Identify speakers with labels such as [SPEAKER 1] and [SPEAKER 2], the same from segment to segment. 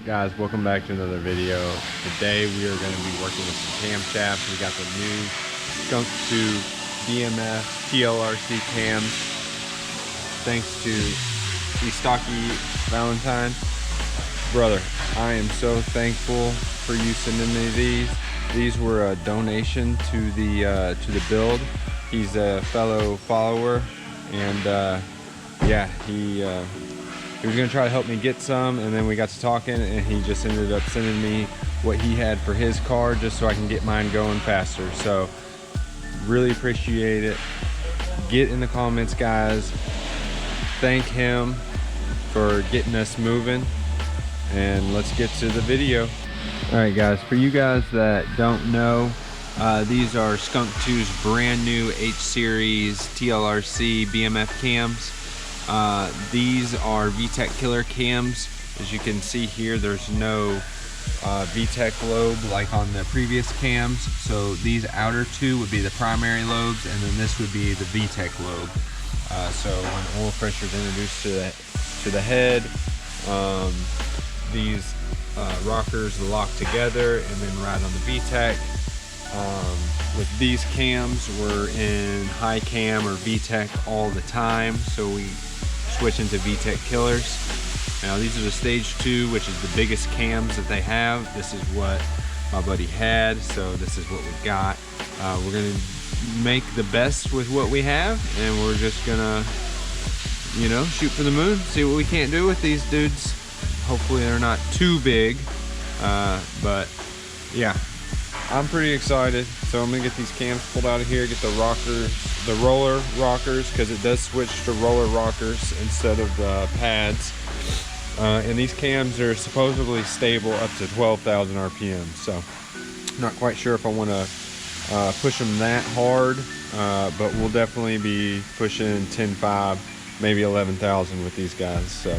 [SPEAKER 1] Guys, welcome back to another video. Today we are going to be working with some camshafts. We got the new Skunk2 BMF TLRC cams. Thanks to Stocky Valentine. Brother, I am so thankful for you sending me these. These were a donation to the build. He's a fellow follower, and yeah, he was gonna try to help me get some, and then we got to talking, and he just ended up sending me what he had for his car just so I can get mine going faster. So really appreciate it. Get in the comments, guys. Thank him for getting us moving, and let's get to the video. All right, guys, for you guys that don't know, these are Skunk2's brand new H-Series TLRC BMF cams. These are VTEC killer cams. As you can see here, there's no VTEC lobe like on the previous cams. So these outer two would be the primary lobes, and then this would be the VTEC lobe. So when oil pressure is introduced to the head, these rockers lock together and then ride on the VTEC. With these cams, we're in high cam or VTEC all the time, so we switch into VTEC killers. Now these are the stage 2, which is the biggest cams that they have. This is what my buddy had, so this is what we got. We're gonna make the best with what we have, and we're just gonna, you know, shoot for the moon, see what we can't do with these dudes. Hopefully they're not too big, but yeah, I'm pretty excited. So I'm gonna get these cams pulled out of here, get the rockers, the roller rockers, because it does switch to roller rockers instead of the pads. And these cams are supposedly stable up to 12,000 RPM. So not quite sure if I want to push them that hard, but we'll definitely be pushing 10.5, maybe 11,000 with these guys. So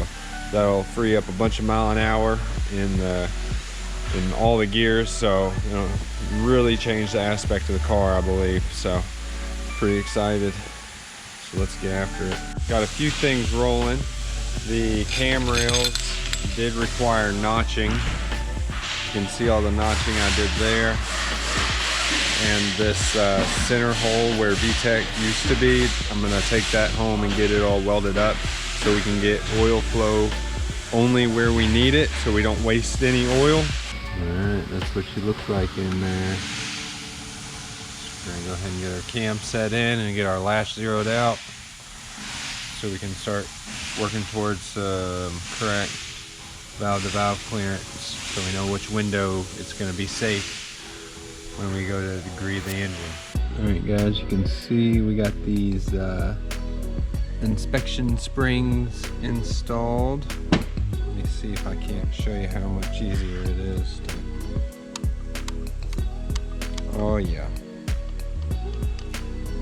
[SPEAKER 1] that'll free up a bunch of mile an hour in all the gears, so you know, really change the aspect of the car, I believe. So pretty excited, so let's get after it. Got a few things rolling. The cam rails did require notching. You can see all the notching I did there, and this center hole where VTEC used to be, I'm gonna take that home and get it all welded up so we can get oil flow only where we need it, so we don't waste any oil. Alright, that's what she looks like in there. We're gonna go ahead and get our cam set in and get our lash zeroed out so we can start working towards correct valve-to-valve clearance, so we know which window it's gonna be safe when we go to degree the engine. Alright guys, you can see we got these inspection springs installed. Let me see if I can't show you how much easier it is. Oh yeah,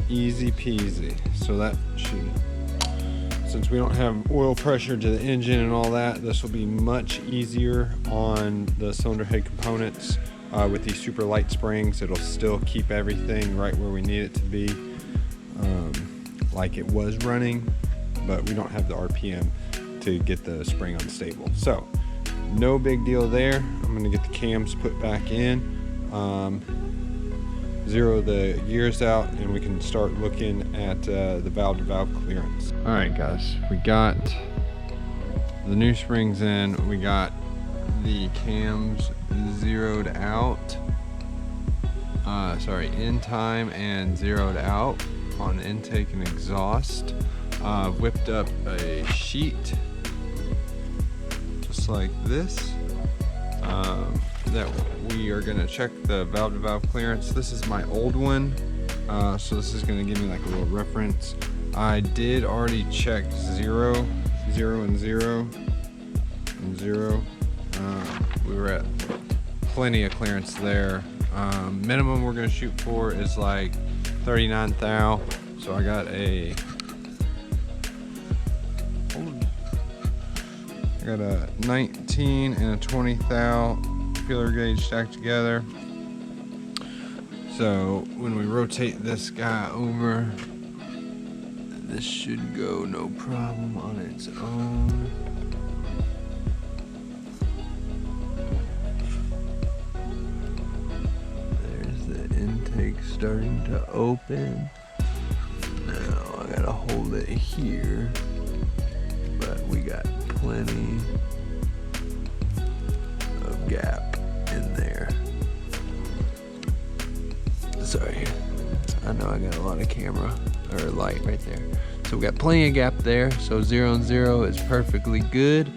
[SPEAKER 1] easy peasy. So that should, since we don't have oil pressure to the engine and all that, this will be much easier on the cylinder head components. With these super light springs, it'll still keep everything right where we need it to be, like it was running, but we don't have the RPM to get the spring unstable. So no big deal there. I'm gonna get the cams put back in, zero the gears out, and we can start looking at the valve-to-valve clearance. All right guys, we got the new springs in, we got the cams zeroed out, in time and zeroed out on intake and exhaust. Whipped up a sheet just like this, that we are going to check the valve-to-valve clearance. This is my old one, so this is going to give me like a little reference. I did already check 0, 0, and 0, and 0. We were at plenty of clearance there. Minimum we're going to shoot for is like 39 thou. So I got a 19 and a 20 thou feeler gauge stacked together. So when we rotate this guy over, this should go no problem on its own. starting to open. Now I gotta hold it here, but we got plenty of gap in there. Sorry, I know I got a lot of camera or light right there. So we got plenty of gap there, so 0 and 0 is perfectly good.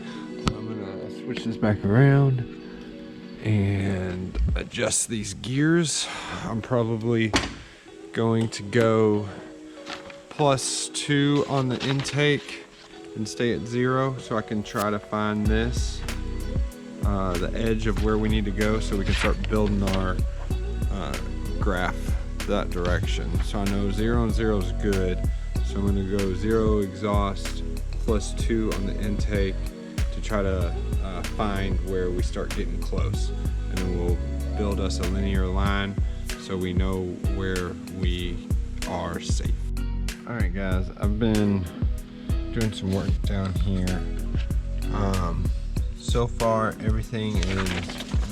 [SPEAKER 1] I'm gonna switch this back around and adjust these gears. I'm probably going to go +2 on the intake and stay at 0, so I can try to find this, the edge of where we need to go, so we can start building our graph that direction. So I know 0 and 0 is good, so I'm going to go 0 exhaust +2 on the intake to try to find where we start getting close, and then we'll build us a linear line so we know where we are safe. Alright guys, I've been doing some work down here. So far everything is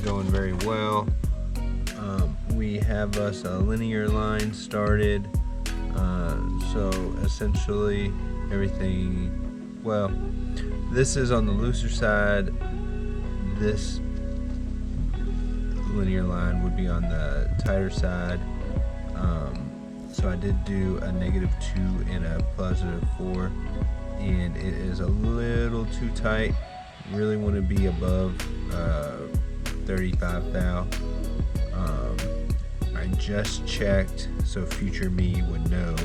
[SPEAKER 1] going very well. We have us a linear line started, so essentially everything, well, this is on the looser side. This linear line would be on the tighter side. So I did do a -2 and a +4, and it is a little too tight. Really want to be above 35 thou. I just checked, so future me would know.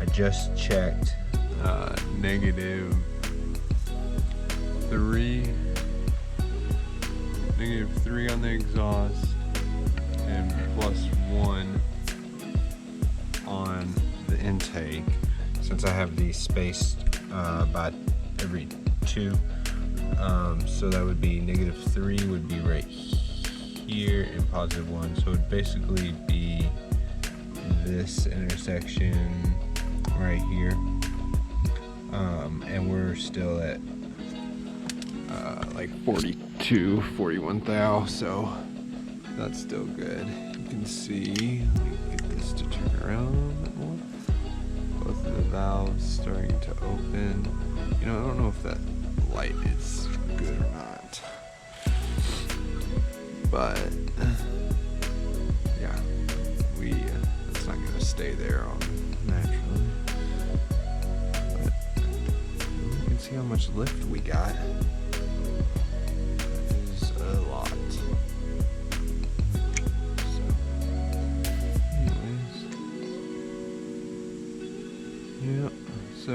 [SPEAKER 1] I just checked -3 on the exhaust and +1 on the intake, since I have these spaced by every 2. So that would be -3 would be right here and +1. So it would basically be this intersection right here. And we're still at like 42, 41 thou, so that's still good. You can see, let me get this to turn around a little bit more. Both of the valves starting to open. You know, I don't know if that light is good or not, but yeah, it's not gonna stay there naturally. But you can see how much lift we got. That is a lot. So, anyways, yeah. So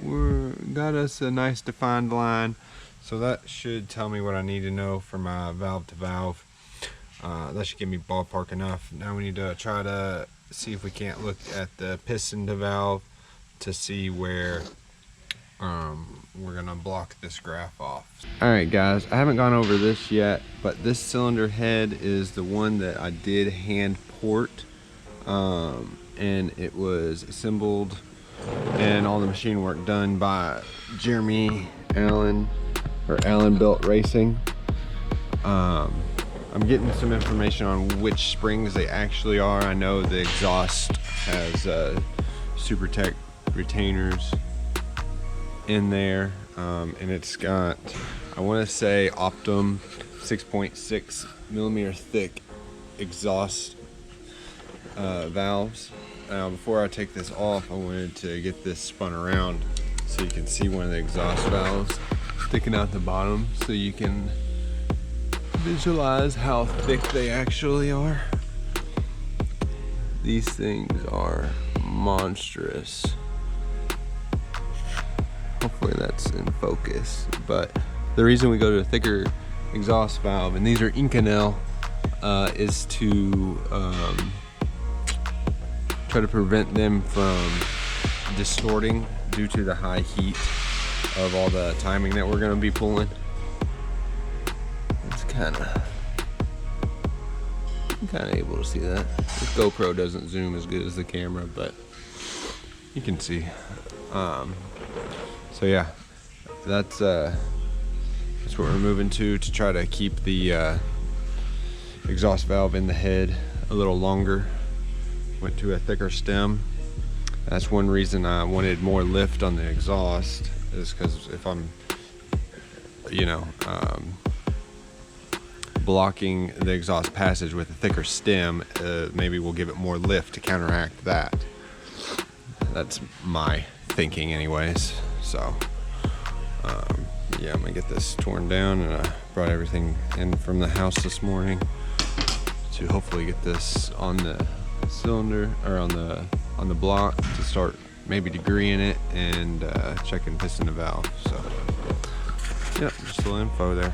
[SPEAKER 1] we're got us a nice defined line. So that should tell me what I need to know for my valve to valve. That should give me ballpark enough. Now we need to try to see if we can't look at the piston to valve to see where we're gonna block this graph off. Alright guys, I haven't gone over this yet, but this cylinder head is the one that I did hand port, and it was assembled and all the machine work done by Jeremy Allen, or Allen Built Racing. I'm getting some information on which springs they actually are. I know the exhaust has SuperTech retainers in there, and it's got, I want to say, Optum 6.6 millimeter thick exhaust valves. Now before I take this off, I wanted to get this spun around so you can see one of the exhaust valves sticking out the bottom, so you can visualize how thick they actually are. These things are monstrous. Hopefully that's in focus, but the reason we go to a thicker exhaust valve, and these are Inconel, is to try to prevent them from distorting due to the high heat of all the timing that we're going to be pulling. It's kind of able to see that. This GoPro doesn't zoom as good as the camera, but you can see. So yeah, that's what we're moving to try to keep the exhaust valve in the head a little longer. Went to a thicker stem. That's one reason I wanted more lift on the exhaust, is because if I'm, you know, blocking the exhaust passage with a thicker stem, maybe we'll give it more lift to counteract that. That's my thinking anyways. So yeah, I'm gonna get this torn down, and I brought everything in from the house this morning to hopefully get this on the cylinder, or on the block, to start maybe degreeing it and checking piston to valve. So yep, just a little info there.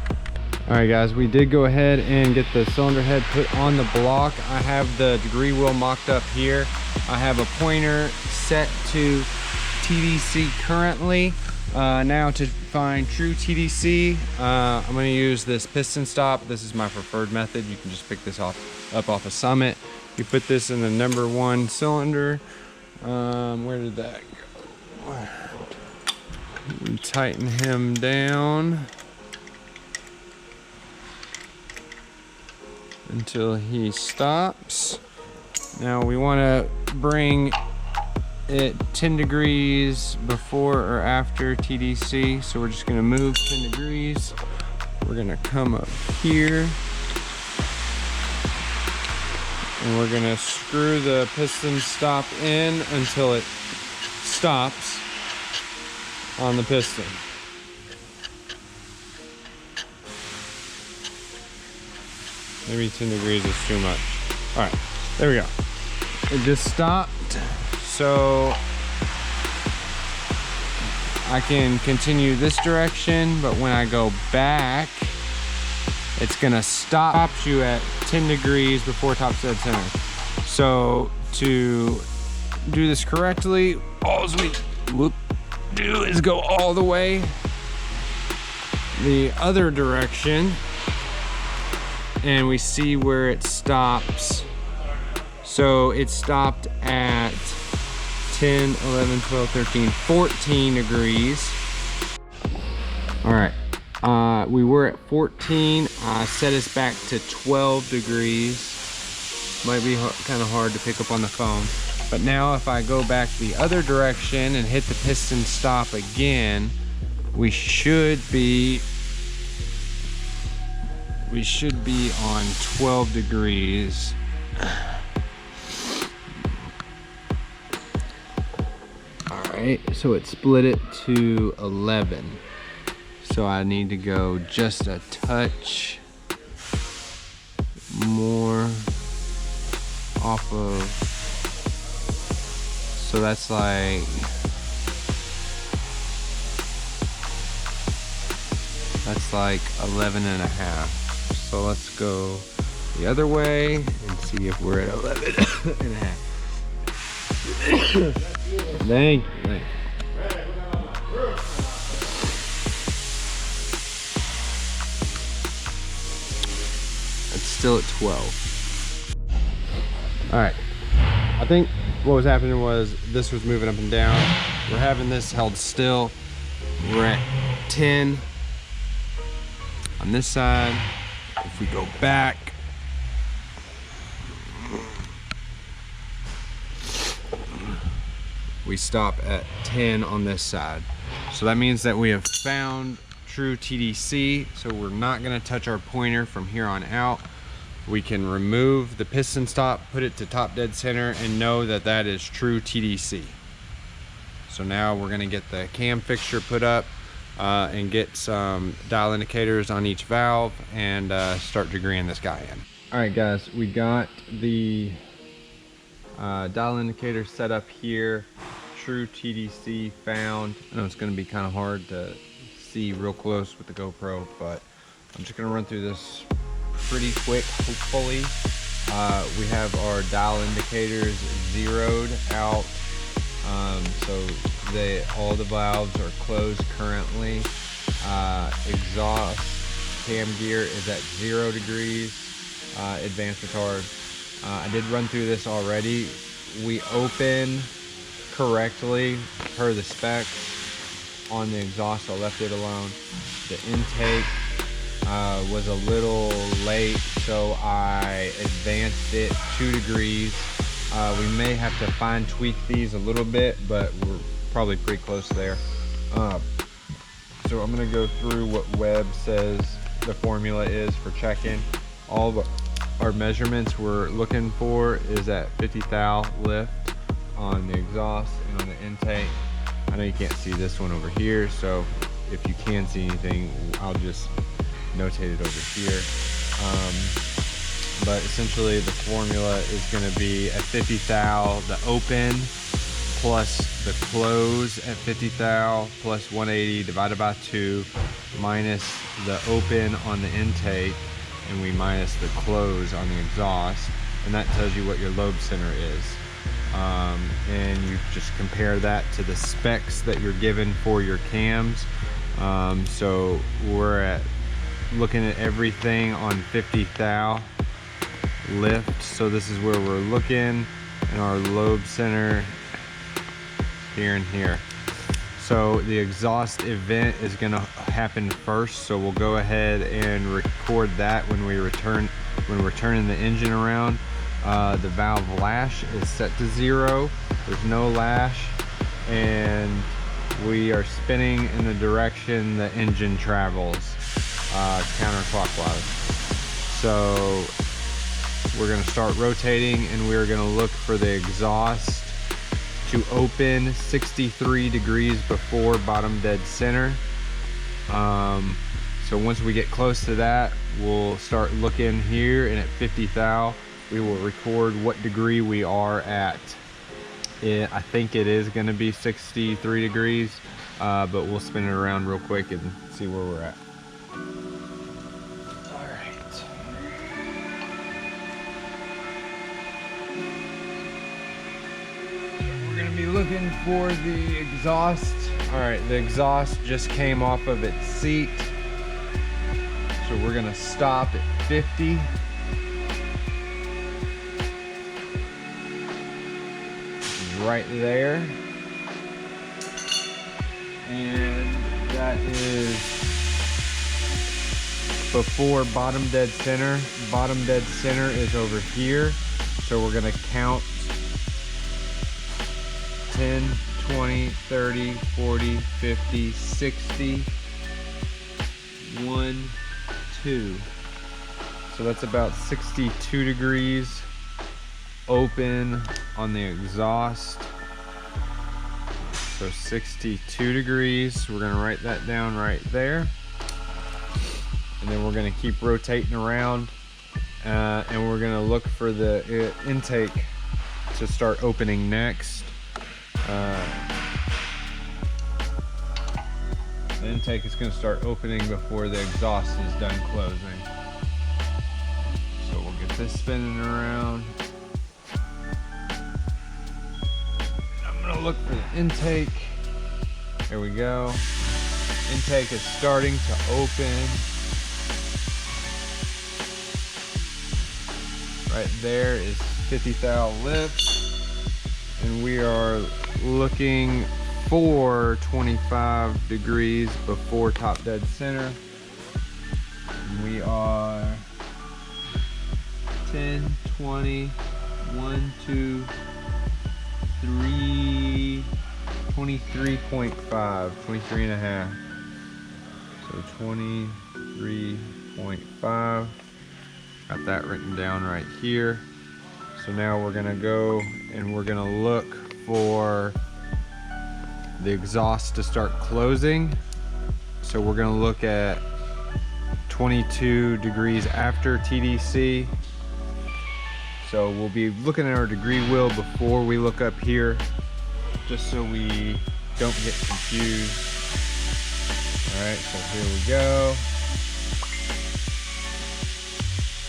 [SPEAKER 1] All right guys, we did go ahead and get the cylinder head put on the block. I have the degree wheel mocked up here. I have a pointer set to TDC currently. Now to find true TDC, I'm going to use this piston stop. This is my preferred method. You can just pick this up off a Summit. You put this in the #1 cylinder. Where did that go? We tighten him down until he stops. Now we want to bring it 10 degrees before or after TDC. So we're just going to move 10 degrees. We're going to come up here, and we're going to screw the piston stop in until it stops on the piston. Maybe 10 degrees is too much. All right, there we go. It just stopped. So I can continue this direction, but when I go back, it's gonna stop you at 10 degrees before top dead center. So to do this correctly, all we do is go all the way the other direction, and we see where it stops. So it stopped at 10, 11, 12, 13, 14 degrees. All right, we were at 14. I set us back to 12 degrees. Might be kind of hard to pick up on the phone. But now if I go back the other direction and hit the piston stop again, we should be on 12 degrees. All right, so it split it to 11. So I need to go just a touch more off of, so that's like, that's like 11 and a half. So let's go the other way and see if we're at 11 and a half. Thank you. It's still at 12. All right. I think what was happening was this was moving up and down. We're having this held still. We're at 10 on this side. If we go back, we stop at 10 on this side. So that means that we have found true TDC. So we're not gonna touch our pointer from here on out. We can remove the piston stop, put it to top dead center, and know that that is true TDC. So now we're gonna get the cam fixture put up and get some dial indicators on each valve and start degreeing this guy in. All right guys, we got the dial indicator set up here. True TDC found. I know it's gonna be kind of hard to see real close with the GoPro, but I'm just gonna run through this pretty quick, hopefully. We have our dial indicators zeroed out. So all the valves are closed currently. Exhaust cam gear is at 0 degrees. Advanced retard. I did run through this already. We open correctly per the specs on the exhaust. I left it alone. The intake was a little late, so I advanced it 2 degrees. We may have to fine tweak these a little bit, but we're probably pretty close there. So I'm gonna go through what Webb says the formula is for checking. All of our measurements we're looking for is at 50 thou lift on the exhaust and on the intake. I know you can't see this one over here, so if you can see anything, I'll just notate it over here. But essentially the formula is going to be at 50 thou the open plus the close at 50 thou plus 180 divided by 2 minus the open on the intake, and we minus the close on the exhaust, and that tells you what your lobe center is. And you just compare that to the specs that you're given for your cams. So we're looking at everything on 50 thou lift, so this is where we're looking, and our lobe center here and here. So the exhaust event is going to happen first, so we'll go ahead and record that when we're turning the engine around. The valve lash is set to 0. There's no lash, and we are spinning in the direction the engine travels, counterclockwise. So we're going to start rotating, and we're going to look for the exhaust to open 63 degrees before bottom dead center. So once we get close to that, we'll start looking here, and at 50 thou we will record what degree we are at. I think it is going to be 63 degrees, but we'll spin it around real quick and see where we're at. Be looking for the exhaust. All right, the exhaust just came off of its seat, so we're gonna stop at 50. Right there, and that is before bottom dead center. Bottom dead center is over here, so we're gonna count 10, 20, 30, 40, 50, 60, 1, 2. So that's about 62 degrees open on the exhaust. So 62 degrees. We're going to write that down right there. And then we're going to keep rotating around, and we're going to look for the intake to start opening next. The intake is going to start opening before the exhaust is done closing. So we'll get this spinning around. I'm going to look for the intake. There we go. Intake is starting to open. Right there is 50 thou lift. And we are looking for 25 degrees before top dead center. And we are 10, 20, 1, 2, 3, 23.5, 23 and a half. So 23.5. Got that written down right here. So now we're gonna go and we're gonna look for the exhaust to start closing. So we're gonna look at 22 degrees after TDC. So we'll be looking at our degree wheel before we look up here, just so we don't get confused. All right, so here we go.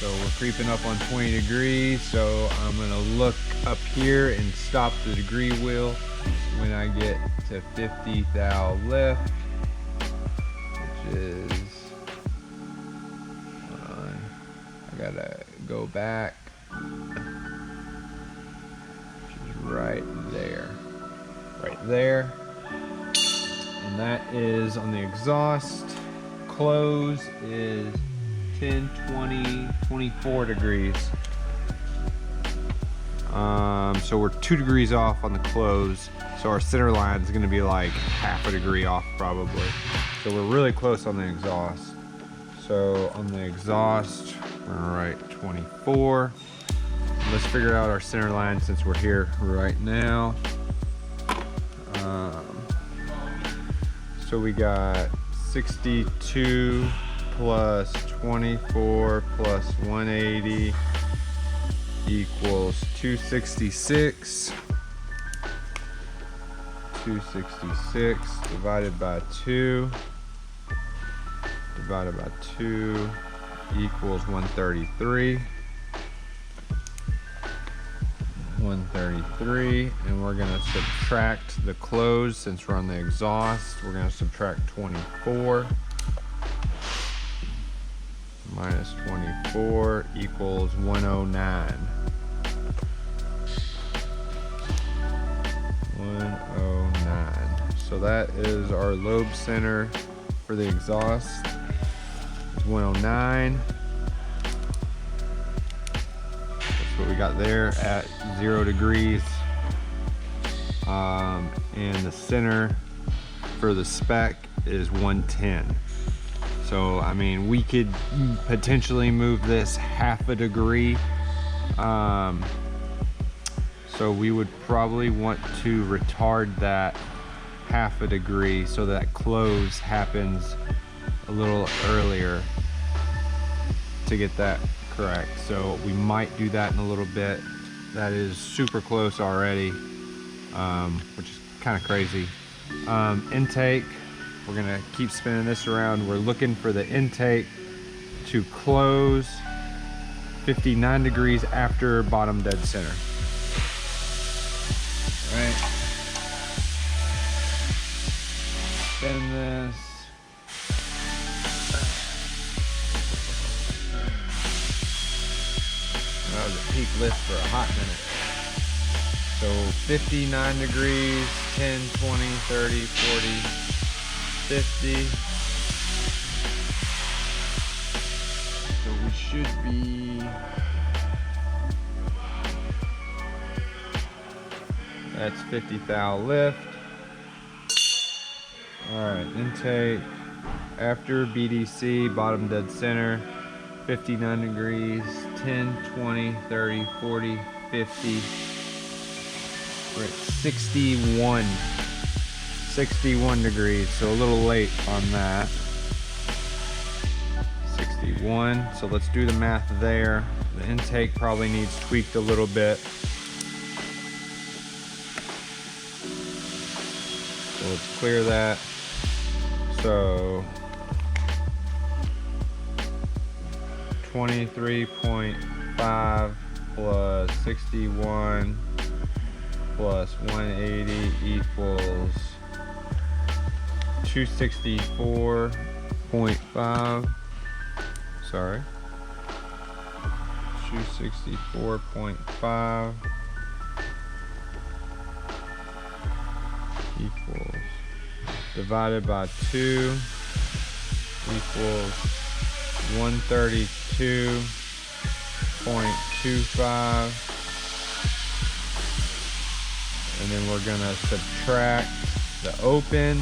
[SPEAKER 1] So we're creeping up on 20 degrees, so I'm gonna look up here and stop the degree wheel when I get to 50 thou lift, which is, I gotta go back, which is right there, and that is on the exhaust. Close is 10, 20, 24 degrees. So we're 2 degrees off on the close. So our center line is gonna be like half a degree off probably. So we're really close on the exhaust. So on the exhaust, we're gonna write 24. Let's figure out our center line since we're here right now. So we got 62 plus 24 plus 180 equals 266. 266 divided by 2 equals 133. 133, and we're gonna subtract the close since we're on the exhaust. We're gonna subtract 24 minus 24 equals 109. 109. So that is our lobe center for the exhaust. It's 109. What we got there at 0 degrees, and the center for the spec is 110. So I mean, we could potentially move this half a degree, so we would probably want to retard that half a degree so that close happens a little earlier to get that correct. So we might do that in a little bit. That is super close already, which is kind of crazy. Intake, we're gonna keep spinning this around. We're looking for the intake to close 59 degrees after bottom dead center. All right, spin this. That was a peak lift for a hot minute. So 59 degrees, 10, 20, 30, 40, 50. So we should be, that's 50 thou lift. All right, intake after BDC, bottom dead center. 59 degrees, 10, 20, 30, 40, 50. We're at 61. 61 degrees, so a little late on that. 61, so let's do the math there. The intake probably needs tweaked a little bit. So let's clear that. So 23.5 plus 61 plus 180 equals 264.5. Sorry. 264.5 equals divided by 2 equals 132.25, and then we're gonna subtract the open,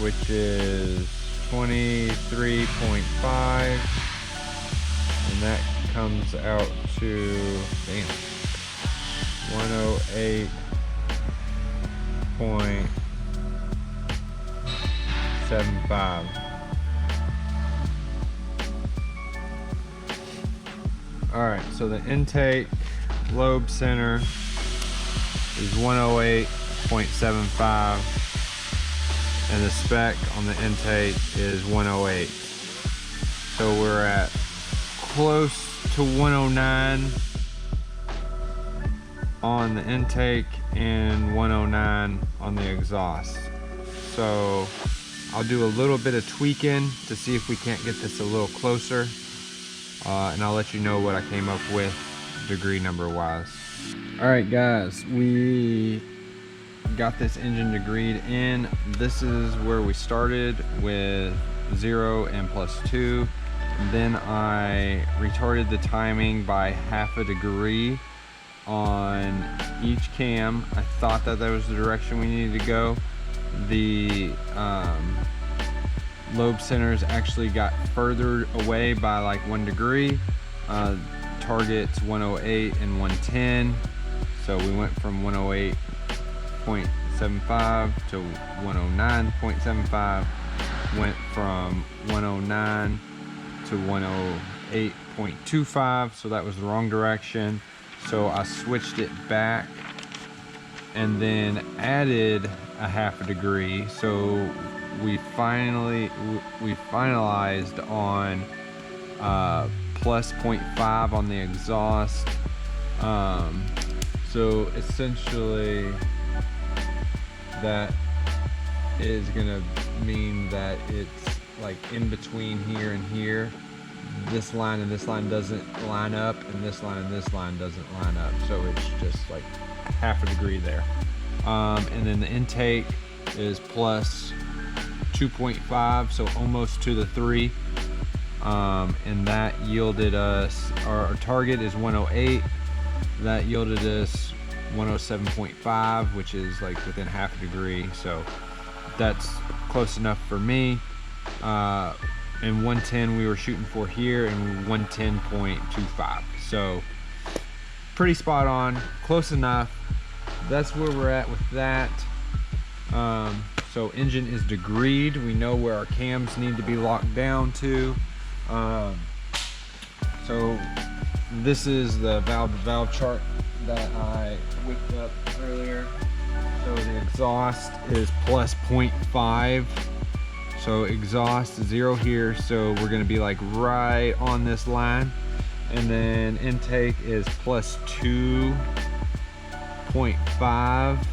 [SPEAKER 1] which is 23.5, and that comes out to 108.75. All right, so the intake lobe center is 108.75, and the spec on the intake is 108. So we're at close to 109 on the intake and 109 on the exhaust. So I'll do a little bit of tweaking to see if we can't get this a little closer. And I'll let you know what I came up with degree number wise. All right guys, we got this engine degreed in. This is where we started with 0 and +2. Then I retarded the timing by half a degree on each cam. I thought that was the direction we needed to go. The lobe centers actually got further away by like 1 degree. Targets 108 and 110. So we went from 108.75 to 109.75. Went from 109 to 108.25. So that was the wrong direction. So I switched it back and then added a half a degree. So we finalized on plus 0.5 on the exhaust. So essentially that is gonna mean that it's like in between here and here. This line and this line doesn't line up, and this line and this line doesn't line up. So it's just like half a degree there. And then the intake is plus 2.5, so almost to the 3. And that yielded us, our target is 108. That yielded us 107.5, which is like within half a degree. So that's close enough for me. And 110 we were shooting for here, and 110.25. So pretty spot on, close enough. That's where we're at with that. So engine is degreed. We know where our cams need to be locked down to. So this is the valve-to-valve chart that I whipped up earlier. So the exhaust is plus 0.5. So exhaust 0 here, so we're gonna be like right on this line. And then intake is plus 2.5.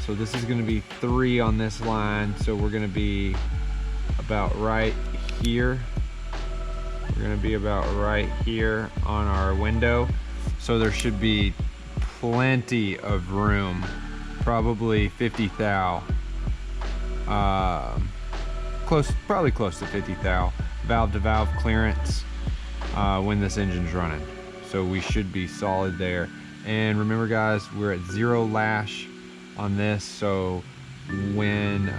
[SPEAKER 1] So this is gonna be 3 on this line. So we're gonna be about right here. We're gonna be about right here on our window. So there should be plenty of room, probably 50 thou. Probably close to 50 thou valve to valve clearance when this engine's running. So we should be solid there. And remember guys, we're at 0 lash on this. So when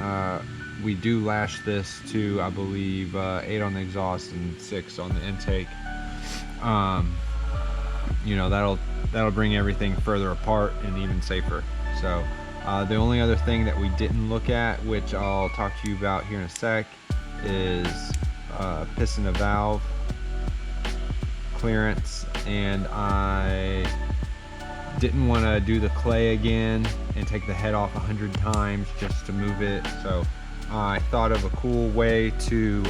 [SPEAKER 1] we do lash this to, I believe 8 on the exhaust and 6 on the intake, you know, that'll bring everything further apart and even safer. So the only other thing that we didn't look at, which I'll talk to you about here in a sec, is piston-to-valve clearance. And I didn't want to do the clay again and take the head off 100 times just to move it. So I thought of a cool way to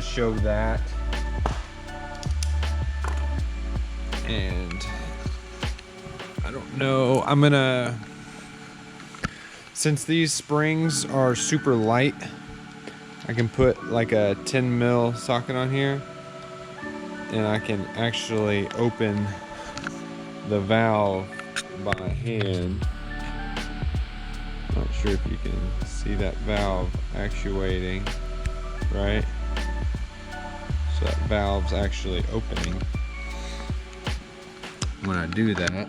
[SPEAKER 1] show that. And I don't know, I'm gonna, since these springs are super light, I can put like a 10 mil socket on here, and I can actually open the valve by hand. Not sure if you can see that valve actuating, right? So that valve's actually opening when I do that.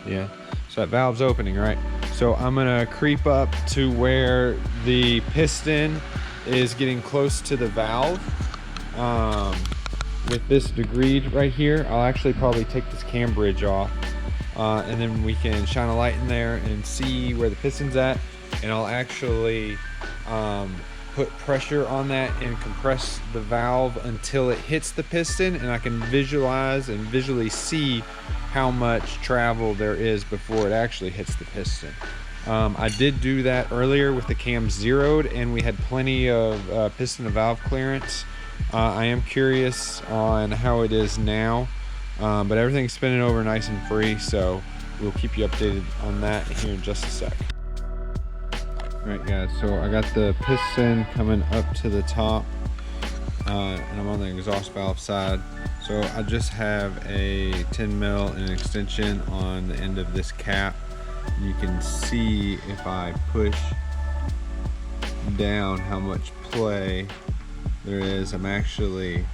[SPEAKER 1] Yeah, so that valve's opening, right? So I'm gonna creep up to where the piston is getting close to the valve. With this degreed right here, I'll actually probably take this cam bridge off, and then we can shine a light in there and see where the piston's at. And I'll actually put pressure on that and compress the valve until it hits the piston, and I can visualize and visually see how much travel there is before it actually hits the piston. I did do that earlier with the cam zeroed, and we had plenty of piston to valve clearance. I am curious on how it is now, but everything's spinning over nice and free, so we'll keep you updated on that here in just a sec. Alright guys, so I got the piston coming up to the top, and I'm on the exhaust valve side. So I just have a 10 mil and an extension on the end of this cap. You can see if I push down how much play there is. I'm actually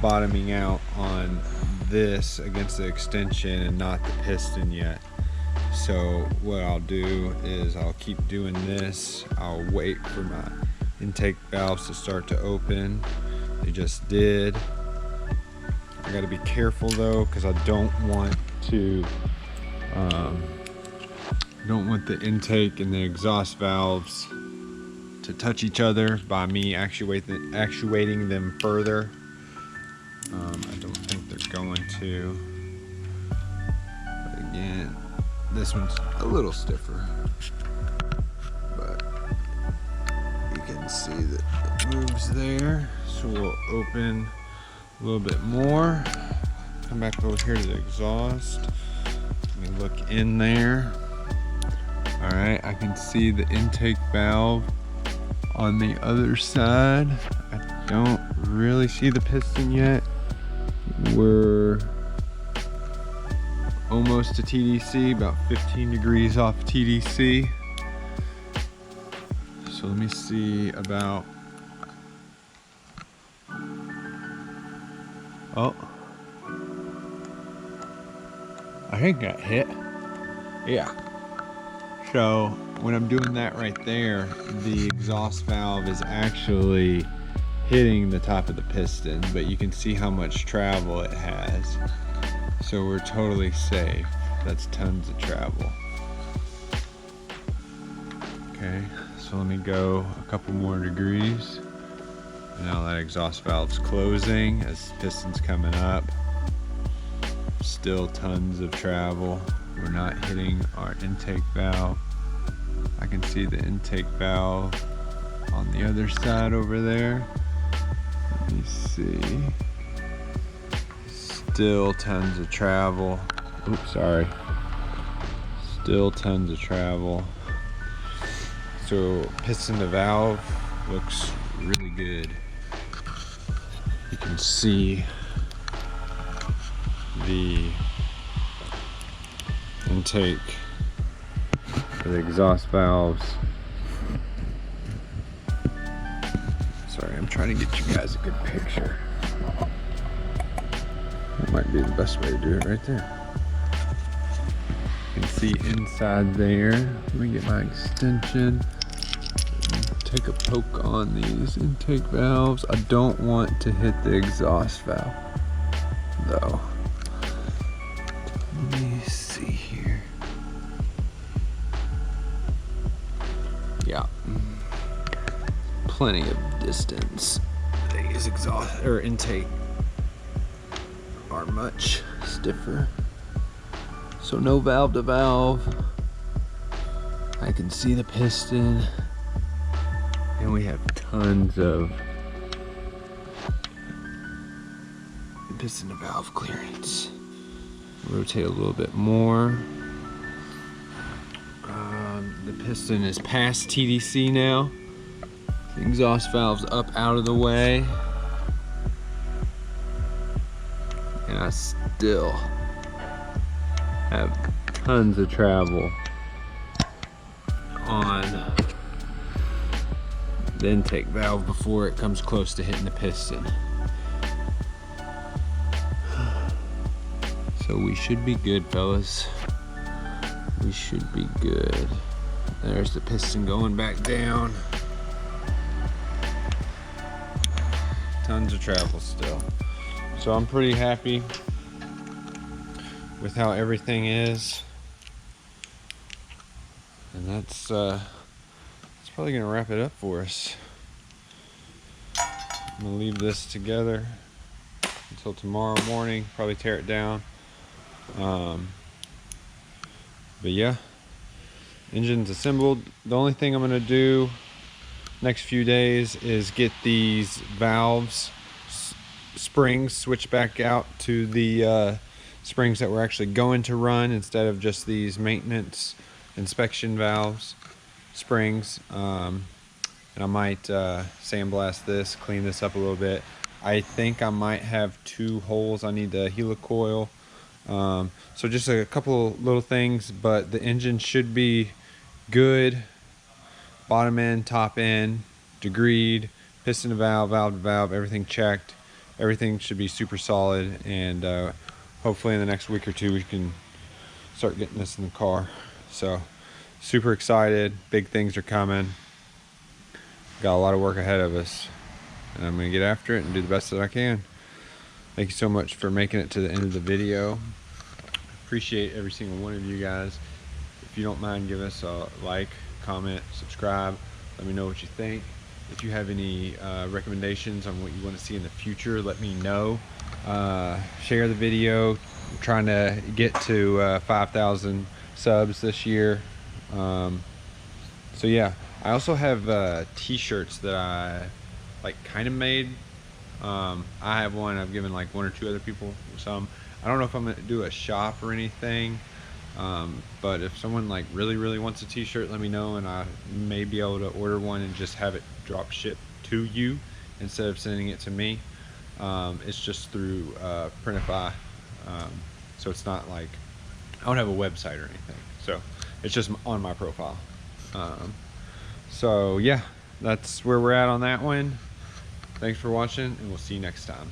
[SPEAKER 1] bottoming out on this against the extension and not the piston yet. So what I'll do is I'll keep doing this. I'll wait for my intake valves to start to open. They just did. I got to be careful though, because I don't want the intake and the exhaust valves to touch each other by me actuating them further. I don't think they're going to. But again, this one's a little stiffer, but you can see that it moves there. So we'll open a little bit more. Come back over here to the exhaust. Let me look in there. All right, I can see the intake valve on the other side. I don't really see the piston yet. We're almost to TDC, about 15 degrees off TDC. So let me see about, oh, I think that hit. Yeah. So when I'm doing that right there, the exhaust valve is actually hitting the top of the piston, but you can see how much travel it has. So we're totally safe. That's tons of travel. Okay, so let me go a couple more degrees. Now that exhaust valve's closing as the piston's coming up. Still tons of travel. We're not hitting our intake valve. I can see the intake valve on the other side over there. Let me see. Still tons of travel. Oops, sorry. Still tons of travel. So piston to valve looks really good. You can see the intake for the exhaust valves. Sorry, I'm trying to get you guys a good picture. That might be the best way to do it right there. You can see inside there. Let me get my extension. Take a poke on these intake valves. I don't want to hit the exhaust valve though. Let me see here. Yeah, plenty of distance. These exhaust or intake are much stiffer. So no valve to valve. I can see the piston, and we have tons of piston to valve clearance. Rotate a little bit more. The piston is past TDC now. The exhaust valve's up out of the way. And I still have tons of travel on the intake valve before it comes close to hitting the piston. So we should be good, fellas. We should be good. There's the piston going back down. Tons of travel still. So I'm pretty happy with how everything is. And that's probably gonna wrap it up for us. I'm gonna leave this together until tomorrow morning, probably tear it down. But yeah, engine's assembled. The only thing I'm gonna do next few days is get these valves springs switched back out to the springs that we're actually going to run instead of just these maintenance inspection valves springs. And I might sandblast this, clean this up a little bit. I think I might have 2 holes I need to helicoil. So just a couple little things, but the engine should be good. Bottom end, top end, degreed, piston to valve, valve to valve, everything checked. everything should be super solid, and hopefully in the next week or two we can start getting this in the car. So super excited, big things are coming, got a lot of work ahead of us, and I'm gonna get after it and do the best that I can. Thank you so much for making it to the end of the video. Appreciate every single one of you guys. If you don't mind, give us a like, comment, subscribe, let me know what you think. If you have any recommendations on what you want to see in the future, let me know. Share the video. I'm trying to get to 5,000 subs this year. So yeah, I also have t-shirts that I kind of made. I have one. I've given like 1 or 2 other people some. I don't know if I'm gonna do a shop or anything, but if someone like really wants a t-shirt, let me know, and I may be able to order one and just have it drop ship to you instead of sending it to me. It's just through Printify, so it's not like I don't have a website or anything, so it's just on my profile. So yeah, that's where we're at on that one. Thanks for watching, and we'll see you next time.